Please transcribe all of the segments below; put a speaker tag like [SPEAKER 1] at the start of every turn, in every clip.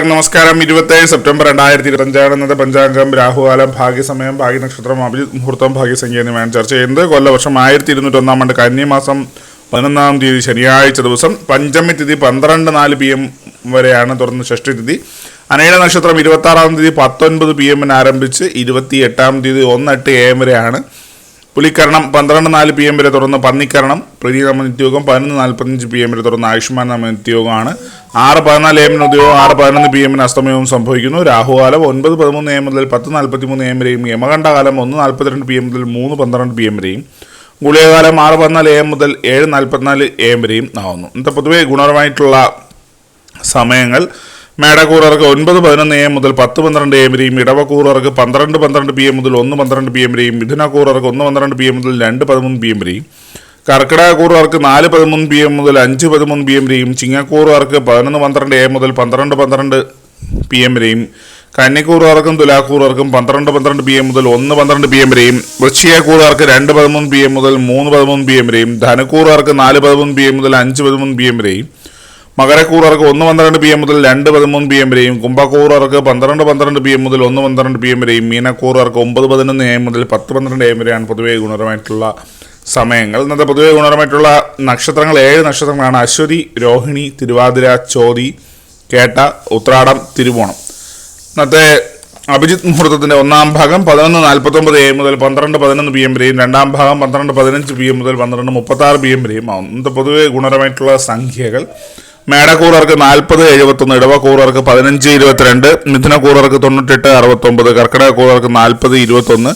[SPEAKER 1] എല്ലാവർക്കും നമസ്കാരം. 27 സെപ്റ്റംബർ 2025 ഇന്നത്തെ പഞ്ചാംഗം, രാഹുകാലം, ഭാഗ്യസമയം, ഭാഗ്യനക്ഷത്രം, അഭിജിത് മുഹൂർത്തം, ഭാഗ്യസംഖ്യ എന്നിവയാണ് ചർച്ച ചെയ്യുന്നത്. കൊല്ലവർഷം 1201 ആണ്ട് കന്നിമാസം 11-ാം തീയതി ശനിയാഴ്ച ദിവസം, പഞ്ചമി തിഥി 12:04 PM വരെയാണ്. തുടർന്ന് ഷഷ്ടി തിഥി. അനേഴ നക്ഷത്രം 26-ാം തീയതി 19 PM ആരംഭിച്ച് 28-ാം തീയതി 1:08 AM വരെയാണ്. പുലിക്കരണം 12:04 PM വരെ, തുടർന്ന് പന്നിക്കരണം, പ്രതീനാമ നിത്യയോഗം 11:45 PM വരെ, തുടർന്ന് ആയുഷ്മാൻ നാമ നിത്യയോഗമാണ്. 6:14 AM ഉദ്യോഗം, 6:11 PM അസ്തമയവും സംഭവിക്കുന്നു. രാഹുകാലം 9:13 AM മുതൽ 10:43 AM വരെയും, യമകണ്ഠകാലം 1:42 PM മുതൽ 3:12 PM വരെയും, ഗുളികകാലം 6:14 AM മുതൽ 7:44 AM വരെയും ആവുന്നു. ഇന്നത്തെ പൊതുവെ ഗുണപരമായിട്ടുള്ള സമയങ്ങൾ: മേടക്കൂറർക്ക് 9:11 AM മുതൽ 10:12 AM വരെയും, ഇടവക്കൂറർക്ക് 12:12 PM മുതൽ 1:12 PM വരെയും, മിഥുനക്കൂറർക്ക് 1:12 PM മുതൽ 2:13 PM വരെയും, കർക്കിടകക്കൂറുകാർക്ക് 4:13 PM മുതൽ 5:13 PM വരെയും, ചിങ്ങക്കൂറുകാർക്ക് 11:12 AM മുതൽ 12:12 PM വരെയും, കന്നിക്കൂറുകാർക്കും തുലാക്കൂറുകാർക്കും 12:12 PM മുതൽ 1:12 PM വരെയും, വൃശ്ചികക്കൂറുകാർക്ക് 2:13 PM മുതൽ 3:13 PM വരെയും, ധനുക്കൂറുകാർക്ക് 4:13 PM മുതൽ 5:13 PM വരെയും, മകരക്കൂറുകാർക്ക് 1:12 PM മുതൽ 2:13 PM വരെയും, കുംഭക്കൂറുകാർക്ക് 12:12 PM മുതൽ 1:12 PM വരെയും, മീനക്കൂറുകാർക്ക് 9:11 AM മുതൽ 10:12 AM വരെയാണ് പൊതുവെ ഗുണപരമായിട്ടുള്ള സമയങ്ങൾ. ഇന്നത്തെ പൊതുവെ ഗുണപരമായിട്ടുള്ള നക്ഷത്രങ്ങൾ 7 നക്ഷത്രങ്ങളാണ്: അശ്വതി, രോഹിണി, തിരുവാതിര, ചോതി, കേട്ട, ഉത്രാടം, തിരുവോണം. ഇന്നത്തെ അഭിജിത് മുഹൂർത്തത്തിന്റെ ഒന്നാം ഭാഗം 11:49 AM മുതൽ 12:11 PM വരെയും, രണ്ടാം ഭാഗം 12:15 PM മുതൽ 12:36 PM വരെയും ആവും. ഇന്നത്തെ പൊതുവെ ഗുണപരമായിട്ടുള്ള സംഖ്യകൾ: മേടക്കൂറുകാർക്ക് 40:71, ഇടവക്കൂറുകാർക്ക് 15:22, മിഥുനക്കൂറുകാർക്ക് 98:69, കർക്കിടകക്കൂറുകാർക്ക് 40:21,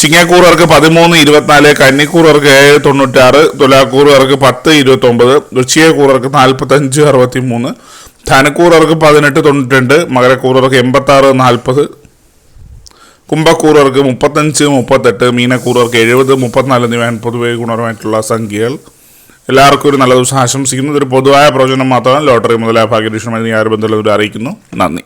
[SPEAKER 1] ചിങ്ങക്കൂറുകാർക്ക് 13:24, കന്നിക്കൂറുകാർക്ക് 7:96, തുലാക്കൂറുകാർക്ക് 10:29, വൃശ്ചികക്കൂറുകാർക്ക് 45:63, ധനുക്കൂറുകാർക്ക് 18:92, മകരക്കൂറുകാർക്ക് 86:40, കുംഭക്കൂറുകാർക്ക് 35:38, മീനക്കൂറുകാർക്ക് 70:34 എന്നിവയാണ് പൊതുവെ ഗുണപരമായിട്ടുള്ള സംഖ്യകൾ. എല്ലാവർക്കും ഒരു നല്ല ദിവസം ആശംസിക്കുന്നു. ഇതൊരു പൊതുവായ പ്രവചനം മാത്രമാണ്. ലോട്ടറി മുതലായ ഭാഗ്യദീക്ഷണമായി ആരും ബന്ധമുള്ളവരെ അറിയിക്കുന്നു. നന്ദി.